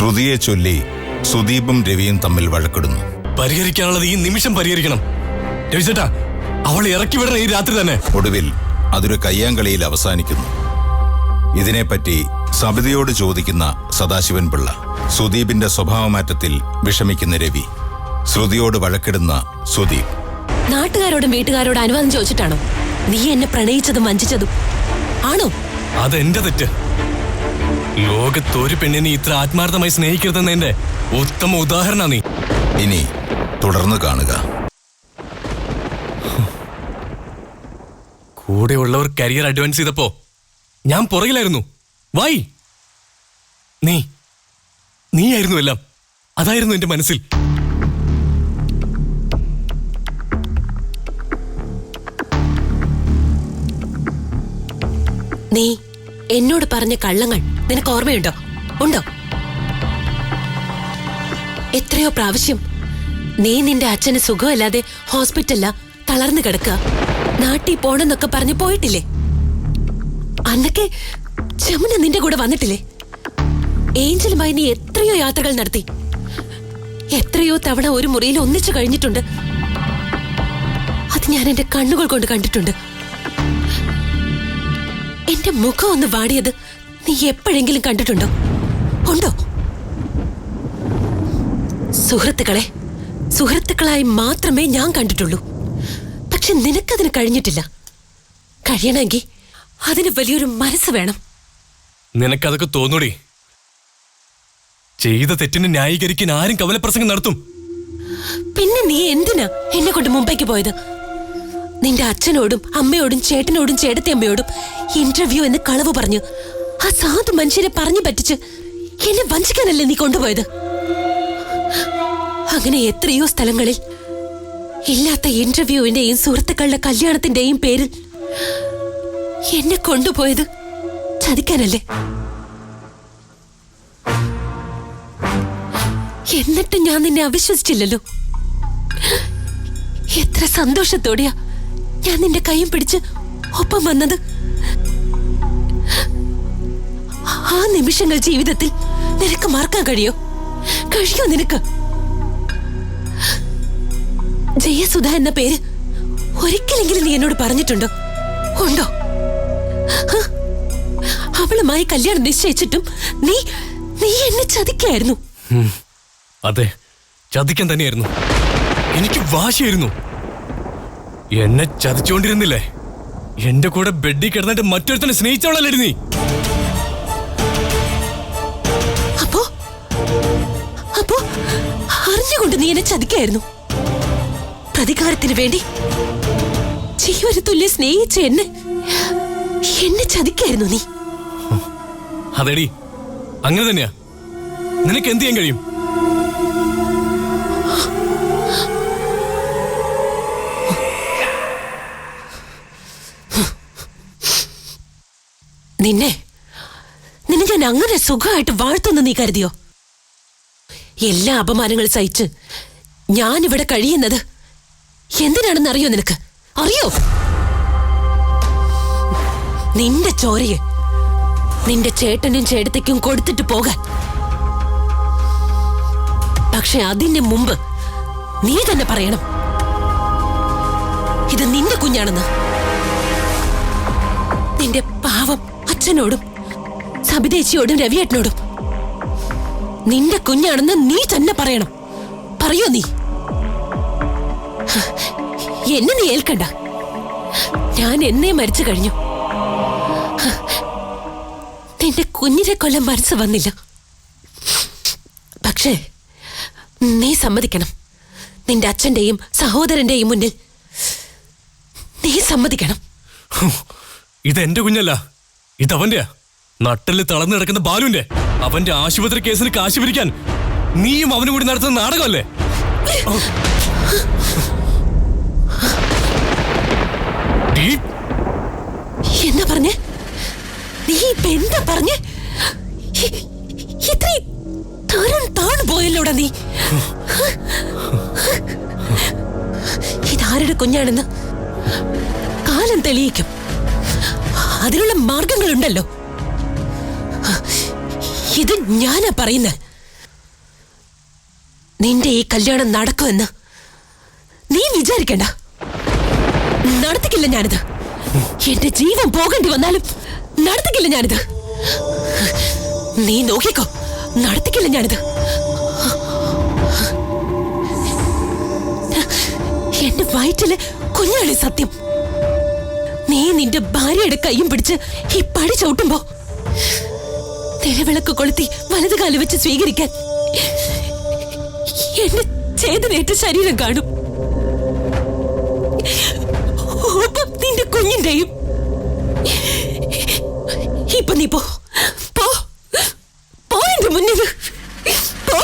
ശ്രുതിയെ ചൊല്ലി സുദീപും രവിയും തമ്മിൽ വഴക്കിടുന്നു. പരിഹരിക്കാനുള്ളത് ഈ നിമിഷം പരിഹരിക്കണം. രവിചേട്ടാ, അവളെ ഇറക്കി വിടണം ഈ രാത്രി തന്നെ. ഒടുവിൽ അതൊരു കയ്യാങ്കളിയിൽ അവസാനിക്കുന്നു. ഇതിനെപ്പറ്റി സബിതയോട് ചോദിക്കുന്ന സദാശിവൻ പിള്ള, സുദീപിന്റെ സ്വഭാവമാറ്റത്തിൽ വിഷമിക്കുന്ന രവി, ശ്രുതിയോട് വഴക്കിടുന്ന സുദീപ്. നാട്ടുകാരോടും വീട്ടുകാരോടും അനുവാദം ചോദിച്ചിട്ടാണോ നീ എന്നെ പ്രണയിച്ചതും വഞ്ചിച്ചതും? ആണോ? അതെന്റെ തെറ്റ്. ലോകത്തൊരു പെണ്ണിനെ ഇത്ര ആത്മാർത്ഥമായി സ്നേഹിക്കരുതെന്നതിന്റെ ഉത്തമ ഉദാഹരണ നീ. ഇനി തുടർന്ന് കാണുക. കൂടെയുള്ളവർ കരിയർ അഡ്വാൻസ് ചെയ്തപ്പോ ഞാൻ പുറകിലായിരുന്നു. വൈ? നീയായിരുന്നു എല്ലാം. അതായിരുന്നു എന്റെ മനസ്സിൽ. നീ എന്നോട് പറഞ്ഞ കള്ളങ്ങൾ നിനക്ക് ഓർമ്മയുണ്ടോ? ഉണ്ടോ? എത്രയോ പ്രാവശ്യം നീ നിന്റെ അച്ഛന് സുഖമല്ലാതെ ഹോസ്പിറ്റലില തളർന്നു കിടക്കുക, നാട്ടിൽ പോണെന്നൊക്കെ പറഞ്ഞു പോയിട്ടില്ലേ? അന്നൊക്കെ ജമുന നിന്റെ കൂടെ വന്നിട്ടില്ലേ? ഏഞ്ചലുമായി നീ എത്രയോ യാത്രകൾ നടത്തി, എത്രയോ തവണ ഒരു മുറിയിൽ ഒന്നിച്ചു കഴിഞ്ഞിട്ടുണ്ട്. അത് ഞാൻ എന്റെ കണ്ണുകൾ കൊണ്ട് കണ്ടിട്ടുണ്ട്. എന്റെ മുഖം ഒന്ന് വാടിയത് നീ എപ്പോഴെങ്കിലും കണ്ടിട്ടുണ്ടോ? ഉണ്ടോ? സുഹൃത്തുക്കളായി മാത്രമേ ഞാൻ കണ്ടിട്ടുള്ളൂ. പക്ഷെ നിനക്കതിന് കഴിഞ്ഞിട്ടില്ല. കഴിയണമെങ്കിൽ അതിന് വലിയൊരു മനസ്സ് വേണം. നിനക്കതൊക്കെ തോന്നൂടി? ചെയ്ത തെറ്റിന് ന്യായീകരിക്കാൻ ആരും കവലപ്രസംഗം നടത്തും. പിന്നെ നീ എന്തിനാ എന്നെ കൊണ്ട് മുംബൈക്ക് പോയത്? നിന്റെ അച്ഛനോടും അമ്മയോടും ചേട്ടനോടും ചേട്ടത്തിയമ്മയോടും ഇന്റർവ്യൂ എന്ന് കളവ് പറഞ്ഞു ആ സാധു മനുഷ്യരെ പറഞ്ഞു പറ്റിച്ച് എന്നെ വഞ്ചിക്കാനല്ലേ നീ കൊണ്ടുപോയത്? അങ്ങനെ എത്രയോ സ്ഥലങ്ങളിൽ ഇല്ലാത്ത ഇന്റർവ്യൂവിന്റെയും സുഹൃത്തുക്കളുടെ കല്യാണത്തിന്റെയും പേരിൽ എന്നെ കൊണ്ടുപോയത് ചതിക്കാനല്ലേ? എന്നിട്ട് ഞാൻ നിന്നെ അവിശ്വസിച്ചില്ലല്ലോ. എത്ര സന്തോഷത്തോടെയാ ഞാൻ നിന്റെ കൈയും പിടിച്ച് ഒപ്പം വന്നത്. ആ നിമിഷങ്ങൾ ജീവിതത്തിൽ നിനക്ക് മറക്കാൻ കഴിയോ? നിനക്ക്? ജയസുധ എന്ന പേര് ഒരിക്കലെങ്കിലും നീ എന്നോട് പറഞ്ഞിട്ടുണ്ടോ? ഉണ്ടോ? അവളുമായി കല്യാണം നിശ്ചയിച്ചിട്ടും നീ എന്നെ ചതിക്കായിരുന്നു. അതെ, ചതിക്കാൻ തന്നെയായിരുന്നു. എനിക്ക് വാശിയായിരുന്നു. എന്നെ ചതിച്ചോണ്ടിരുന്നില്ലേ? എന്റെ കൂടെ ബെഡിൽ കിടന്നിട്ട് മറ്റൊരുത്തനെ സ്നേഹിച്ചവളല്ലേ നീ? അപ്പോ അറിഞ്ഞുകൊണ്ട് നീ എന്നെ ചതിക്കായിരുന്നു. പ്രതികാരത്തിന് വേണ്ടി ജീവന് തുല്യം സ്നേഹിച്ച എന്നെ ചതിക്കായിരുന്നു നീ. അതെടി, അങ്ങനെ തന്നെയാ. നിനക്ക് എന്ത് ചെയ്യാൻ കഴിയും? നിന്നെ ഞാൻ അങ്ങനെ സുഖമായിട്ട് വാഴ്ത്തുന്ന നീ കരുതിയോ? എല്ലാ അപമാനങ്ങളും സഹിച്ച് ഞാനിവിടെ കഴിയുന്നത് എന്തിനാണെന്ന് അറിയോ? നിനക്ക് അറിയോ? നിന്റെ ചോരയെ നിന്റെ ചേട്ടനും ചേട്ടത്തിക്കും കൊടുത്തിട്ട് പോകാൻ. പക്ഷെ അതിന് മുമ്പ് നീ തന്നെ പറയണം ഇത് നിന്റെ കുഞ്ഞാണെന്ന്. നിന്റെ പാവം അച്ഛനോടും സബിതേച്ചിയോടും രവിയേട്ടനോടും നിന്റെ കുഞ്ഞാണെന്ന് നീ തന്നെ പറയണം. പറയോ? നീ എന്നെ നീ ഏൽക്കണ്ട. ഞാൻ എന്നേ മരിച്ചു കഴിഞ്ഞു. നിന്റെ കുഞ്ഞിനെ കൊല്ലാൻ മനസ്സ് വന്നില്ല. പക്ഷേ നീ സമ്മതിക്കണം. നിന്റെ അച്ഛന്റെയും സഹോദരന്റെയും മുന്നിൽ നീ സമ്മതിക്കണം. ഇതെന്റെ കുഞ്ഞല്ല, ഇതവന്റെയാ. നട്ടല് തളർന്നു കിടക്കുന്ന ബാലുന്റെ. അവന്റെ ആശുപത്രി കേസിന് കാശ് പിരിക്കാൻ നീയും അവനും കൂടി നടത്തുന്ന നാടകമല്ലേ? എന്താ പറഞ്ഞേ? നീ ഇപ്പൊ എന്താ പറഞ്ഞേ? ഇത്രയും താണു പോയല്ലോടാ നീ. ഇതാരുടെ കുഞ്ഞാണെന്ന് കാലം തെളിയിക്കും. അതിനുള്ള മാർഗങ്ങളുണ്ടല്ലോ. ഇത് ഞാനാ പറയുന്നത്. നിന്റെ ഈ കല്യാണം നടക്കുമെന്ന് നീ വിചാരിക്കണ്ട. നടത്തിക്കില്ല ഞാനിത്. എന്റെ ജീവൻ പോകേണ്ടി വന്നാലും നടത്തിക്കില്ല ഞാനിത്. നീ നോക്കിക്കോ, നടത്തിക്കില്ല ഞാനിത്. എന്റെ വയറ്റില് കുഞ്ഞാണ് സത്യം. നീ നിന്റെ ഭാര്യയുടെ കൈയും പിടിച്ച് ഈ പടി ചവിട്ടുമ്പോ നിലവിളക്ക് കൊളുത്തി വലത് കാല് വെച്ച് സ്വീകരിക്കാൻ എന്റെ ചേതനേറ്റ ശരീരം കാണും. ഒപ്പം നിന്റെ കുഞ്ഞിന്റെയും. ഇപ്പൊ നീ പോ പോ പോ, എന്റെ മുന്നിൽ പോ.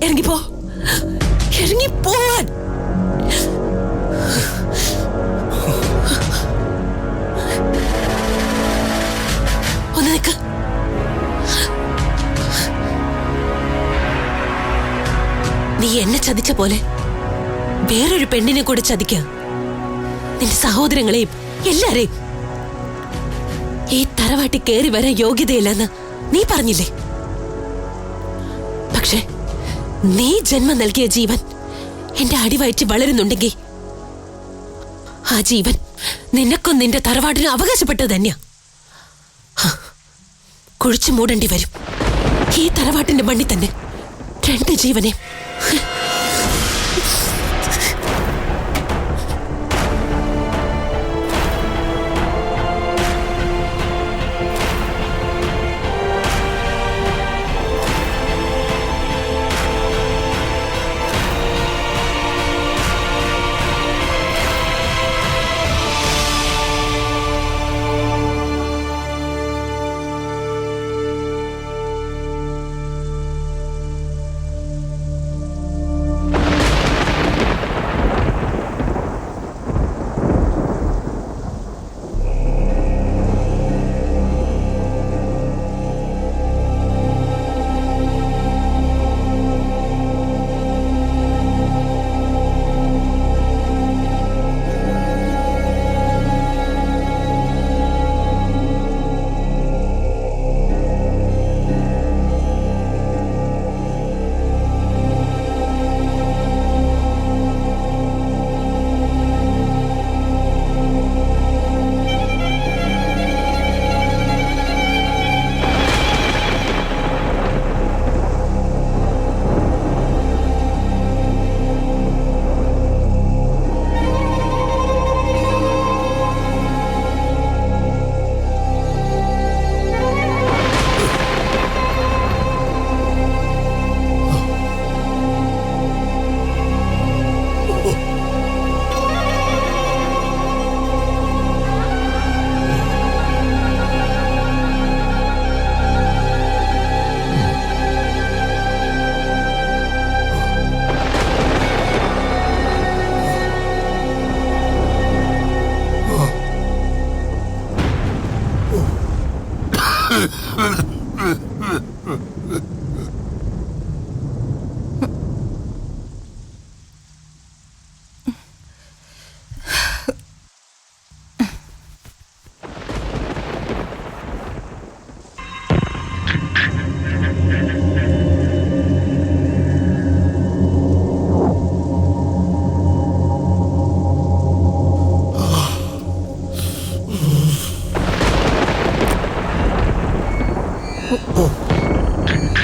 ഇറങ്ങിപ്പോ, ഇറങ്ങിപ്പോവാൻ. ഒന്ന് നിൽക്ക്. നീ എന്നെ ചതിച്ച പോലെ വേറൊരു പെണ്ണിനെ കൂടെ ചതിക്ക. നിന്റെ സഹോദരങ്ങളെയും എല്ലാരെയും. ഈ തറവാട്ടി കയറി വരാൻ യോഗ്യതയില്ലെന്ന് നീ പറഞ്ഞില്ലേ? പക്ഷെ നീ ജന്മം നൽകിയ ജീവൻ എന്റെ അടിവയറ്റി വളരുന്നുണ്ടെങ്കിൽ ആ ജീവൻ നിനക്കും നിന്റെ തറവാട്ടിനും അവകാശപ്പെട്ടത് തന്നെയാ. കുഴിച്ചു മൂടേണ്ടി വരും ഈ തറവാട്ടിന്റെ മണ്ണിൽ തന്നെ 2 ജീവനെ.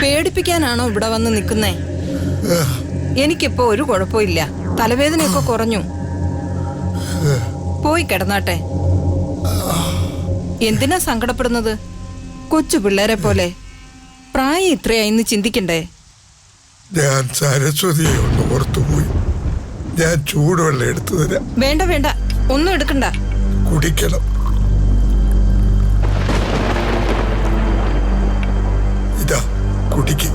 പേടിപ്പിക്കാനാണോ ഇവിടെ വന്ന് നിൽക്കുന്നേ? എനിക്കിപ്പോ ഒരു കുഴപ്പമില്ല, തലവേദനയൊക്കെ കുറഞ്ഞു. പോയി കിടന്നാട്ടെ. എന്തിനാ സങ്കടപ്പെടുന്നത്? കൊച്ചു പിള്ളേരെ പോലെ. പ്രായം ഇത്രയായിന്ന് ചിന്തിക്കണ്ടേ? ഞാൻ സരസ്വതിയെ ഒന്ന് ഓർത്തുപോയി. ഞാൻ ചൂടുവെള്ളം എടുത്തു തരാം. വേണ്ട വേണ്ട, ഒന്നും എടുക്കണ്ട. കുടിക്കണം. ഇതാ കുടിക്ക്.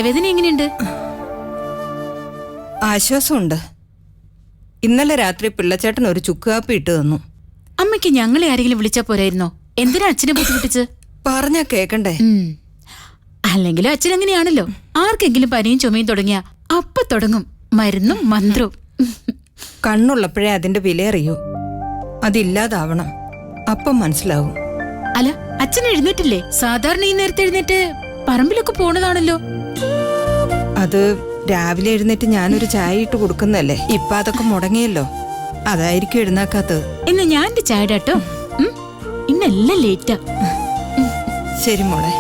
തലവേദന എങ്ങനെയുണ്ട്? ആശ്വാസമുണ്ട്. ഇന്നലെ രാത്രി പിള്ളച്ചേട്ടൻ ഒരു ചുക്കുകാപ്പി ഇട്ട് തന്നു. അമ്മയ്ക്ക് ഞങ്ങളെ ആരെങ്കിലും വിളിച്ചാ പോരായിരുന്നോ? എന്തിനാ അച്ഛനെ ബുദ്ധിമുട്ടിച്ച്? പറഞ്ഞാ കേക്കണ്ടേ? അല്ലെങ്കിലും അച്ഛൻ അങ്ങനെയാണല്ലോ. ആർക്കെങ്കിലും പനിയും ചുമയും തുടങ്ങിയ അപ്പൊ തുടങ്ങും മരുന്നും മന്ത്രവും. കണ്ണുള്ളപ്പോഴേ അതിന്റെ വില അറിയൂ. അതില്ലാതാവണം, അപ്പം മനസ്സിലാവും. അല്ല, അച്ഛൻ എഴുന്നേറ്റില്ലേ? സാധാരണ ഈ നേരത്തെ എഴുന്നേറ്റ് പറമ്പിലൊക്കെ പോണതാണല്ലോ. അത് രാവിലെ എഴുന്നേറ്റ് ഞാനൊരു ചായ ഇട്ട് കൊടുക്കുന്നല്ലേ. ഇപ്പൊ അതൊക്കെ മുടങ്ങിയല്ലോ, അതായിരിക്കും എഴുന്നേക്കാത്തത്. എന്നാ ഞാൻ എന്റെ ചായ കേട്ടോ. ഇന്നെല്ലാം ലേറ്റാ. ശരി മോളെ.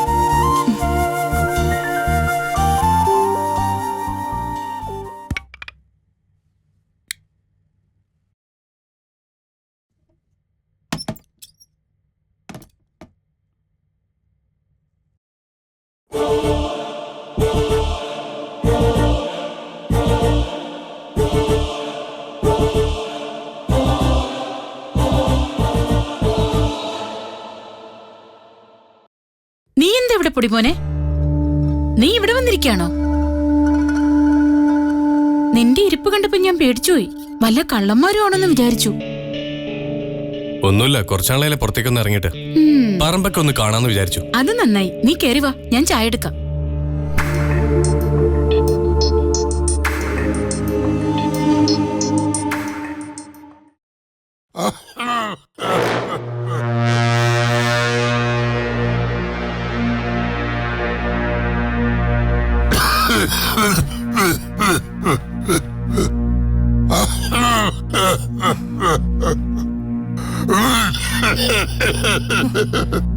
നീ എന്താ ഇവിടെ പൊടിമോനെ? നീ ഇവിടെ വന്നിരിക്കാണോ? നിന്റെ ഇരിപ്പ് കണ്ടപ്പോ ഞാൻ പേടിച്ചുപോയി. വല്ല കള്ളന്മാരും ആണെന്ന് വിചാരിച്ചു. ഒന്നുമില്ല, കുറച്ചാളെ പുറത്തേക്കൊന്ന് ഇറങ്ങിയിട്ട് പറമ്പൊക്കെ ഒന്ന് കാണാന്ന് വിചാരിച്ചു. അത് നന്നായി. നീ കേറി വാ, ഞാൻ ചായ എടുക്കാം.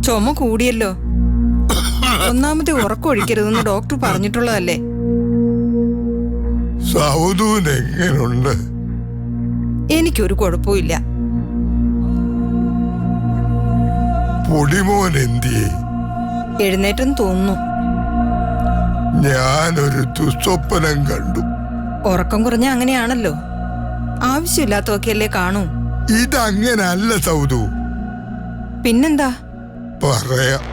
ചുമ കൂടിയല്ലോ. ഒന്നാമത്തെ ഉറക്കൊഴിക്കരുതെന്ന് ഡോക്ടർ പറഞ്ഞിട്ടുള്ളതല്ലേ. സൗദൂന് എങ്ങനുണ്ട്? എനിക്കൊരു കുഴപ്പമില്ല. പൊടിമോൻ എന്തിയെ? എഴുന്നേറ്റെന്ന് തോന്നുന്നു. ഞാനൊരു ദുസ്വപ്നം കണ്ടു. ഉറക്കം കുറഞ്ഞ അങ്ങനെയാണല്ലോ. ആവശ്യമില്ലാത്തതൊക്കെയല്ലേ കാണൂ. ഇതങ്ങനല്ല സൗദു. പിന്നെന്താ? പറയാം.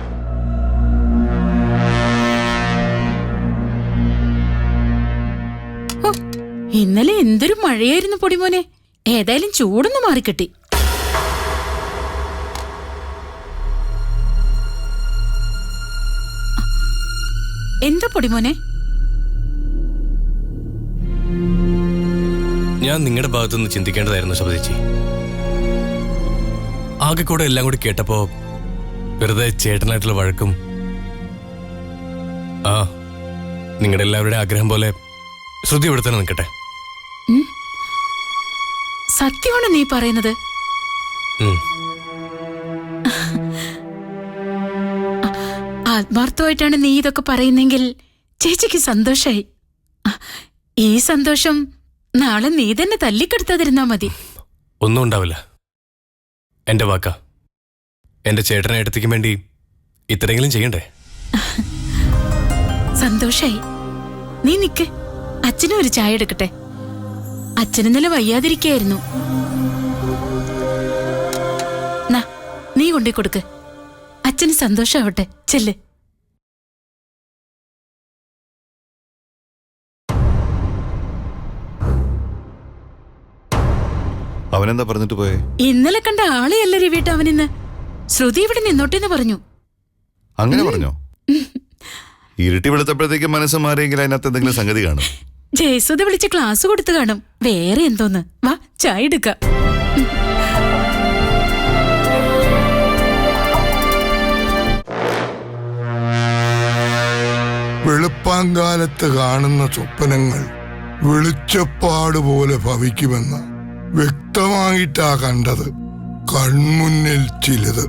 ഇന്നലെ എന്തൊരു മഴയായിരുന്നു പൊടിമോനെ. ഏതായാലും ചൂടൊന്ന് മാറിക്കിട്ടി. എന്താ പൊടിമോനെ? ഞാൻ നിങ്ങളുടെ ഭാഗത്തുനിന്ന് ചിന്തിക്കേണ്ടതായിരുന്നു ശബരിച്ചി. ആകെ കൂടെ എല്ലാം കൂടി കേട്ടപ്പോ വെറുതെ ചേട്ടനായിട്ടുള്ള വഴക്കും. ആ, നിങ്ങളുടെ എല്ലാവരുടെ ആഗ്രഹം പോലെ ശ്രുതി ഇവിടെ തന്നെ നിൽക്കട്ടെ. സത്യമാണോ നീ പറയുന്നത്? ആത്മാർത്ഥമായിട്ടാണ് നീ ഇതൊക്കെ പറയുന്നെങ്കിൽ ചേച്ചിക്ക് സന്തോഷായി. ഈ സന്തോഷം നാളെ നീ തന്നെ തല്ലിക്കെടുത്താതിരുന്നാ മതി. ഒന്നും ഉണ്ടാവില്ല. എന്റെ വാക്കാ. എന്റെ ചേട്ടനെ എടുത്തിക്കും വേണ്ടി ഇത്രയെങ്കിലും ചെയ്യണ്ടേ? സന്തോഷായി. നീ നിക്ക്, അച്ഛനും ഒരു ചായ എടുക്കട്ടെ. അച്ഛന് ഇന്നലെ വയ്യാതിരിക്കായിരുന്നു. നീ കൊണ്ടേ കൊടുക്ക്. അച്ഛന് സന്തോഷാവട്ടെ. ചെല്ല്. അവനെന്താ പറഞ്ഞിട്ട് പോയേ? ഇന്നലെ കണ്ട ആളെയല്ല രവിട്ട അവനിന്ന്. ശ്രുതി ഇവിടെ നിന്നോട്ടെന്ന് പറഞ്ഞു. അങ്ങനെ പറഞ്ഞോ? ഇരുട്ടി വെളുത്തപ്പോഴത്തേക്ക് മനസ്സ് മാറിയെങ്കിൽ അതിനകത്ത് എന്തെങ്കിലും സംഗതി കാണും. ജയസുധ വിളിച്ച് ക്ലാസ് കൊടുത്തു കാണും. വേറെ എന്തോന്ന്. വാ, ചായ എടുക്കാം. വെളുപ്പാങ്കാലത്ത് കാണുന്ന സ്വപ്നങ്ങൾ വെളിച്ചപ്പാടുപോലെ ഭവിക്കുമെന്ന് വ്യക്തമായിട്ടാ കണ്ടത്. കൺമുന്നിൽ ചിലത്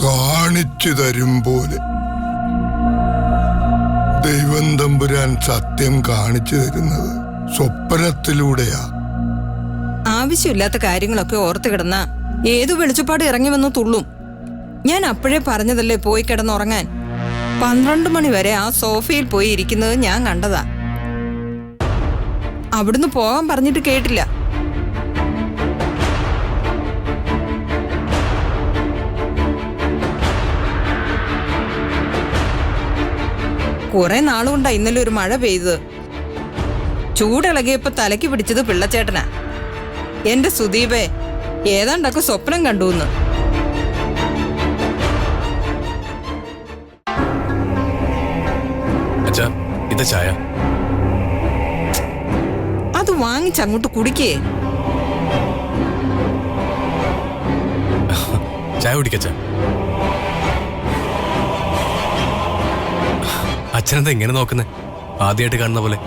കാണിച്ചു തരും പോലെ. ദൈവം തമ്പുരാൻ സത്യം കാണിച്ചു തരുന്നത് സ്വപ്നത്തിലൂടെയാ. ആവശ്യമില്ലാത്ത കാര്യങ്ങളൊക്കെ ഓർത്ത് കിടന്ന ഏതു വെളിച്ചപ്പാട് ഇറങ്ങി വന്നു തുള്ളും. ഞാൻ അപ്പോഴേ പറഞ്ഞതല്ലേ പോയി കിടന്നുറങ്ങാൻ. 12 മണി വരെ ആ സോഫയിൽ പോയി ഇരിക്കുന്നത് ഞാൻ കണ്ടതാ. അവിടുന്ന് പോകാൻ പറഞ്ഞിട്ട് കേട്ടില്ല. കുറെ നാളുകൊണ്ടാ ഇന്നലെ ഒരു മഴ പെയ്തത്. ചൂടിളകിയപ്പോ തലയ്ക്ക് പിടിച്ചത് പിള്ളച്ചേട്ടനാ. എന്റെ സുദീപേ, ഏതാണ്ടൊക്കെ സ്വപ്നം കണ്ടുന്ന്. അച്ഛാ, ഇത് ചായ. അത് വാങ്ങിച്ചങ്ങോട്ട് കുടിക്കേ. ചായ കുടിക്കച്ച. അച്ഛനെന്താ ഇങ്ങനെ നോക്കുന്നേ? ആദ്യമായിട്ട് കാണുന്ന പോലെ.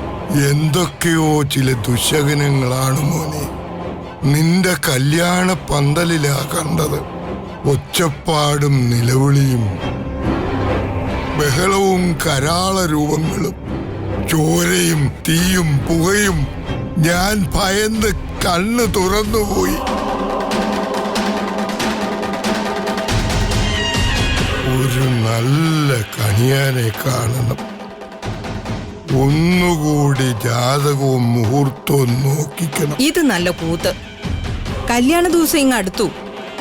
എന്തൊക്കെയോ ചില ദുശകനങ്ങളാണ് മോനെ. നിന്റെ കല്യാണ പന്തലിലാ കണ്ടത്. ഒച്ചപ്പാടും നിലവിളിയും ബഹളവും കരാള രൂപങ്ങളും ചോരയും തീയും പുകയും. ഞാൻ ഭയന്ന് കണ്ണ് തുറന്നുപോയി. ഒരു നല്ല കണിയാനെ കാണണം. ഒന്നുകൂടി ജാതകവും മുഹൂർത്തവും നോക്കിക്കണം. ഇത് നല്ല കൂത്ത്. കല്യാണ ദിവസം ഇങ്ങ് അടുത്തു.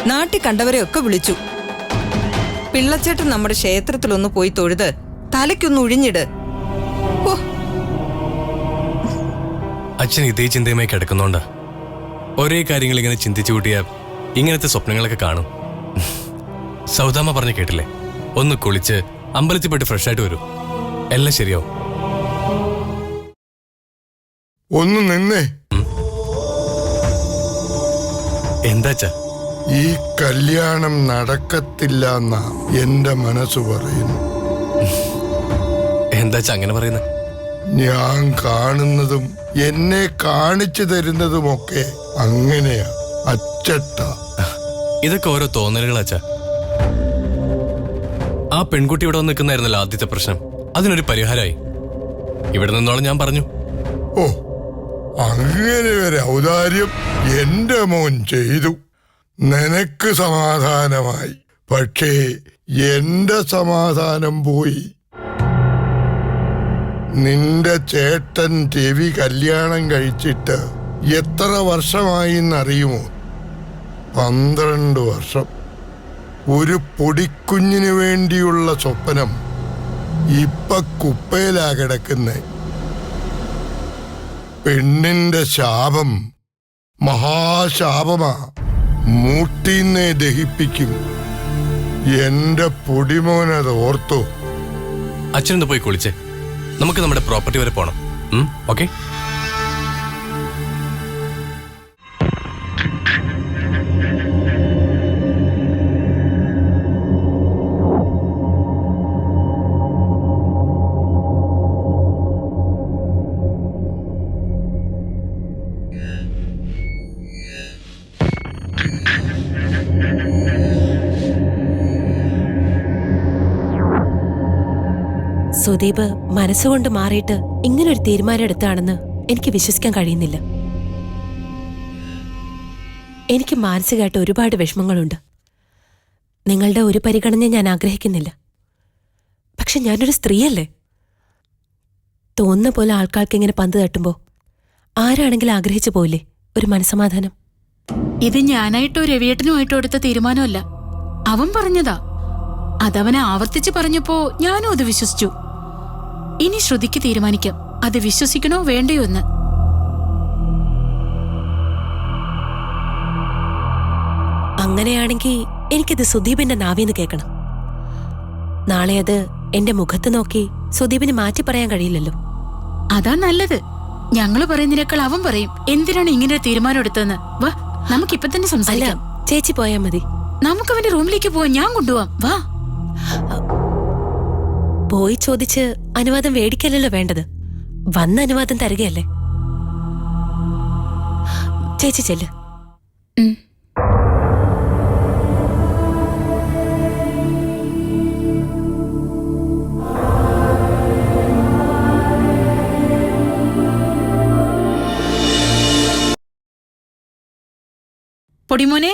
നാട്ടിൽ കണ്ടവരെയൊക്കെ വിളിച്ചു. പിള്ളച്ചേട്ടൻ നമ്മുടെ ക്ഷേത്രത്തിലൊന്ന് പോയി തൊഴുത് തലയ്ക്കൊന്ന് ഒഴിഞ്ഞിട്. ഓ, അച്ഛൻ ഇതേ ചിന്തയുമായി കിടക്കുന്നോണ്ടാ ഒരേ കാര്യങ്ങൾ ഇങ്ങനെ ചിന്തിച്ചു കൂട്ടിയാ ഇങ്ങനത്തെ സ്വപ്നങ്ങളൊക്കെ കാണും. സൗദാമ്മ പറഞ്ഞ കേട്ടില്ലേ, ഒന്ന് കുളിച്ച് അമ്പലത്തിൽ പോയിട്ട് ഫ്രഷ് ആയിട്ട് വരൂ, എല്ലാം ശരിയാവും. ഒന്ന് നിന്നേ. എന്താച്ചാ? ഈ കല്യാണം നടക്കത്തില്ല എന്നാ എന്റെ മനസ്സ് പറയുന്നു. എന്താച്ചാ അങ്ങനെ പറയുന്നത്? ഞാൻ കാണുന്നതും എന്നെ കാണിച്ചു തരുന്നതുമൊക്കെ അങ്ങനെയാ. അച്ചട്ട. ഇതൊക്കെ ഓരോ തോന്നലുകളാച്ചാ. ആ പെൺകുട്ടി ഇവിടെ വന്ന് നിൽക്കുന്നായിരുന്നല്ലോ ആദ്യത്തെ പ്രശ്നം. അതിനൊരു പരിഹാരമായി. ഇവിടെ നിന്നോളം ഞാൻ പറഞ്ഞു. ഓ, അങ്ങനെ ഒരു ഔദാര്യം എന്റെ മോൻ ചെയ്തു. നിനക്ക് സമാധാനമായി. പക്ഷേ എന്റെ സമാധാനം പോയി. നിന്റെ ചേട്ടൻ രവി കല്യാണം കഴിച്ചിട്ട് എത്ര വർഷമായി എന്നറിയുമോ? 12 വർഷം. ഒരു പൊടിക്കുഞ്ഞിനു വേണ്ടിയുള്ള സ്വപ്നം ഇപ്പൊ കുപ്പയിലാ കിടക്കുന്നേ. പെണ്ണിന്റെ ശാപം മഹാശാപമാ. മൂട്ടീന്നെ ദഹിപ്പിക്കും. എന്റെ പൊടിമോനത് ഓർത്തോ. അച്ഛനൊന്ന് പോയി കുളിച്ചേ, നമുക്ക് നമ്മുടെ പ്രോപ്പർട്ടി വരെ പോണം. ഓക്കെ. സുദീപ് മനസ്സുകൊണ്ട് മാറിയിട്ട് ഇങ്ങനൊരു തീരുമാനം എടുത്താണെന്ന് എനിക്ക് വിശ്വസിക്കാൻ കഴിയുന്നില്ല. എനിക്ക് മാനസികമായിട്ട് ഒരുപാട് വിഷമങ്ങളുണ്ട്. നിങ്ങളുടെ ഒരു പരിഗണന ഞാൻ ആഗ്രഹിക്കുന്നില്ല. പക്ഷെ ഞാനൊരു സ്ത്രീയല്ലേ? തോന്നുന്ന പോലെ ആൾക്കാർക്ക് ഇങ്ങനെ പന്ത് തട്ടുമ്പോ ആരാണെങ്കിലും ആഗ്രഹിച്ചു പോയില്ലേ ഒരു മനസ്സമാധാനം? ഇത് ഞാനായിട്ടോ രവിയേട്ടനുമായിട്ടോ എടുത്ത തീരുമാനമല്ല, അവൻ പറഞ്ഞതാ. അതവനെ ആവർത്തിച്ച് പറഞ്ഞപ്പോ ഞാനും അത് വിശ്വസിച്ചു. ഇനി ശ്രുതിക്ക് തീരുമാനിക്കാം അത് വിശ്വസിക്കണോ വേണ്ടയോ എന്ന്. അങ്ങനെയാണെങ്കിൽ എനിക്കിത് സുദീപിന്റെ നാവിന്ന് കേൾക്കണം. നാളെ അത് എന്റെ മുഖത്ത് നോക്കി സുദീപിന് മാറ്റി പറയാൻ കഴിയില്ലല്ലോ. അതാ നല്ലത്. ഞങ്ങള് പറയുന്നതിനേക്കാൾ അവൻ പറയും എന്തിനാണ് ഇങ്ങനെ ഒരു തീരുമാനം എടുത്തതെന്ന്. വാ, നമുക്കിപ്പൊ തന്നെ അല്ല, സംസാരിക്കാം. ചേച്ചി പോയാ മതി. നമുക്ക് അവന്റെ റൂമിലേക്ക് പോവാൻ ഞാൻ കൊണ്ടുപോവാം. വാ. പോയി ചോദിച്ച് അനുവാദം മേടിക്കലല്ലോ വേണ്ടത്, വന്ന അനുവാദം തരികയല്ലേ. ചേച്ചി ചെല്ല്. പൊടിമോനെ,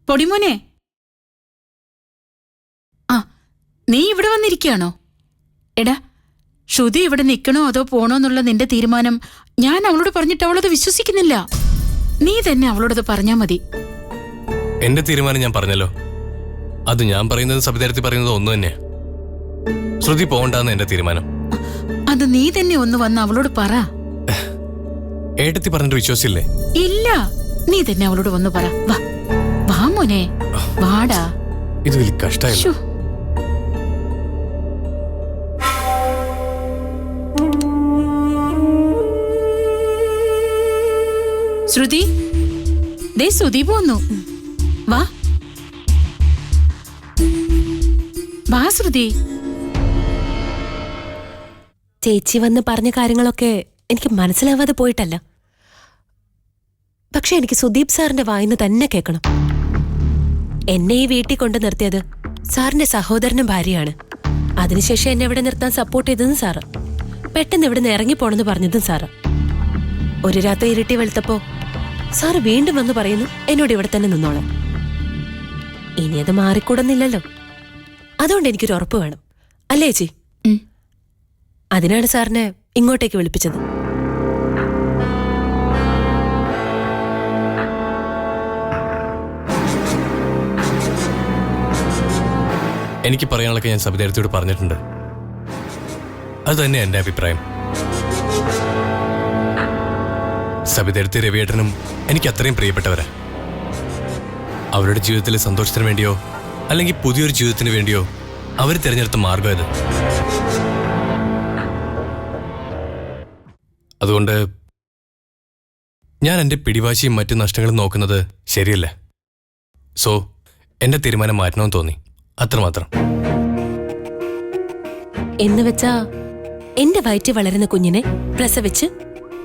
പൊടിമോനെ. ആ, നീ ഇവിടെ വന്നിരിക്കുകയാണോ? എടാ, ശ്രുതി ഇവിടെ നിൽക്കണോ അതോ പോണോന്നുള്ള നിന്റെ തീരുമാനം ഞാൻ അവളോട് പറഞ്ഞിട്ട് അവളത് വിശ്വസിക്കുന്നില്ല. നീ തന്നെ അവളോടത് പറഞ്ഞാ മതി. എന്റെ തീരുമാനം ഞാൻ പറഞ്ഞല്ലോ. അത് ഞാൻ പറയുന്നത് സബിതേരത്തി പറയുന്നത് ഒന്ന് തന്നെയാ. ശ്രുതി പോകണ്ടെന്ന് എന്റെ തീരുമാനം. അത് നീ തന്നെ ഒന്ന് വന്ന് അവളോട് പറ. ഏട്ടത്തി പറഞ്ഞിട്ട് വിശ്വാസില്ലേ? ഇല്ല, നീ തന്നെ അവളോട് വന്ന് പറ. വാ വാ മോനെ, വാടാ. ഇത് വലിയ കഷ്ടായില്ല. ശ്ശോ. ശ്രുതി, ദേ സുദീപ് വന്നു. വാ വാ ശ്രുതി. ചേച്ചി വന്ന് പറഞ്ഞ കാര്യങ്ങളൊക്കെ എനിക്ക് മനസ്സിലാവാതെ പോയിട്ടല്ല. പക്ഷെ എനിക്ക് സുദീപ് സാറിന്റെ വായിന്ന് തന്നെ കേൾക്കണം. എന്നെ ഈ വീട്ടിൽ കൊണ്ടു നിർത്തിയത് സാറിന്റെ സഹോദരനും ഭാര്യയാണ്. അതിനുശേഷം എന്നെ ഇവിടെ നിർത്താൻ സപ്പോർട്ട് ചെയ്തതും സാറ്. പെട്ടെന്ന് ഇവിടെ നിന്ന് ഇറങ്ങിപ്പോണെന്ന് പറഞ്ഞതും സാറ്. ഒരു രാത്രി ഇരുട്ടി വെളുത്തപ്പോ സാറ് വീണ്ടും വന്ന് പറയുന്നു എന്നോട് ഇവിടെ തന്നെ നിന്നോളാം. ഇനി അത് മാറിക്കൂടുന്നില്ലല്ലോ. അതുകൊണ്ട് എനിക്കൊരു ഉറപ്പ് വേണം, അല്ലേ ചേച്ചി? അതിനാണ് സാറിനെ ഇങ്ങോട്ടേക്ക് വിളിപ്പിച്ചത്. എനിക്ക് പറയാനുള്ളതൊക്കെ ഞാൻ സബിതേരത്തിയോട് പറഞ്ഞിട്ടുണ്ട്. അത് തന്നെ എന്റെ അഭിപ്രായം. സബിതേരത്തി രവിയേട്ടനും എനിക്ക് അത്രയും പ്രിയപ്പെട്ടവരാ. അവരുടെ ജീവിതത്തിലെ സന്തോഷത്തിന് വേണ്ടിയോ അല്ലെങ്കിൽ പുതിയൊരു ജീവിതത്തിന് വേണ്ടിയോ അവർ തിരഞ്ഞെടുത്ത മാർഗം ഇത്. അതുകൊണ്ട് ഞാൻ എന്റെ പിടിവാശിയും മറ്റു നഷ്ടങ്ങളും നോക്കുന്നത് ശരിയല്ല. സോ എന്റെ തീരുമാനം മാറ്റണമെന്ന് തോന്നി, അത്രമാത്രം. എന്ന് വെച്ചാ എന്റെ വയറ്റിൽ വളരുന്ന കുഞ്ഞിനെ പ്രസവിച്ച്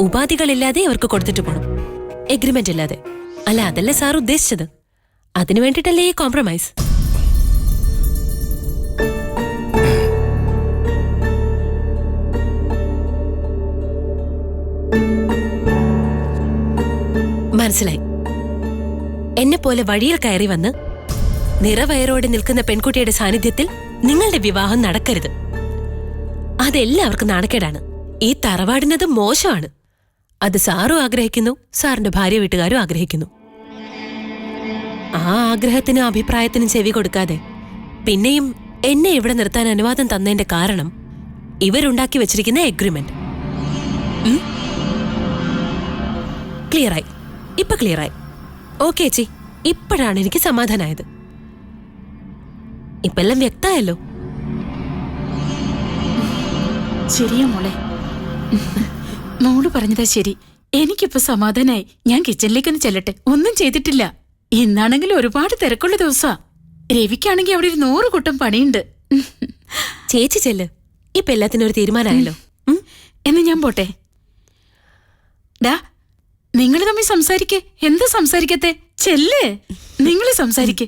ഉപാധികളില്ലാതെ അവർക്ക് കൊടുത്തിട്ട് പോണം, എഗ്രിമെന്റ് ഇല്ലാതെ. അല്ല, അതല്ലേ സാർ ഉദ്ദേശിച്ചത്? അതിനു വേണ്ടിട്ടല്ലേ ഈ കോംപ്രമൈസ്? മനസ്സിലായി. എന്നെ പോലെ വഴിയിൽ കയറി വന്ന് നിറവയറോടെ നിൽക്കുന്ന പെൺകുട്ടിയുടെ സാന്നിധ്യത്തിൽ നിങ്ങളുടെ വിവാഹം നടക്കരുത്. അതെല്ലാവർക്കും നാണക്കേടാണ്. ഈ തറവാടിനത് മോശമാണ്. അത് സാറും ആഗ്രഹിക്കുന്നു, സാറിന്റെ ഭാര്യ വീട്ടുകാരും ആഗ്രഹിക്കുന്നു. ആ ആഗ്രഹത്തിനും അഭിപ്രായത്തിനും ചെവി കൊടുക്കാതെ പിന്നെയും എന്നെ ഇവിടെ നിർത്താൻ അനുവാദം തന്നതിന്റെ കാരണം ഇവരുണ്ടാക്കി വെച്ചിരിക്കുന്ന എഗ്രിമെന്റ്. ക്ലിയറായി, ഇപ്പൊ ക്ലിയറായി. ഓക്കെ ചേച്ചി, ഇപ്പോഴാണ് എനിക്ക് സമാധാനായത്. ഇപ്പെല്ലാം വ്യക്തമായല്ലോ. ശരിയാ മോളെ, മോള് പറഞ്ഞതാ ശരി. എനിക്കിപ്പോ സമാധാനായി. ഞാൻ കിച്ചണിലേക്കൊന്ന് ചെല്ലട്ടെ. ഒന്നും ചെയ്തിട്ടില്ല. ഇന്നാണെങ്കിലും ഒരുപാട് തിരക്കുള്ള ദിവസാ. രവിക്കാണെങ്കിൽ അവിടെ ഒരു 100 കൂട്ടം പണിയുണ്ട്. ചേച്ചി ചെല്ല്, ഇപ്പൊ എല്ലാത്തിനും ഒരു തീരുമാനമായല്ലോ. എന്ന് ഞാൻ പോട്ടെ. ഡാ, നിങ്ങൾ തമ്മിൽ സംസാരിക്കേ. എന്താ സംസാരിക്കത്തെ? ചെല്ലേ, നിങ്ങൾ സംസാരിക്കേ.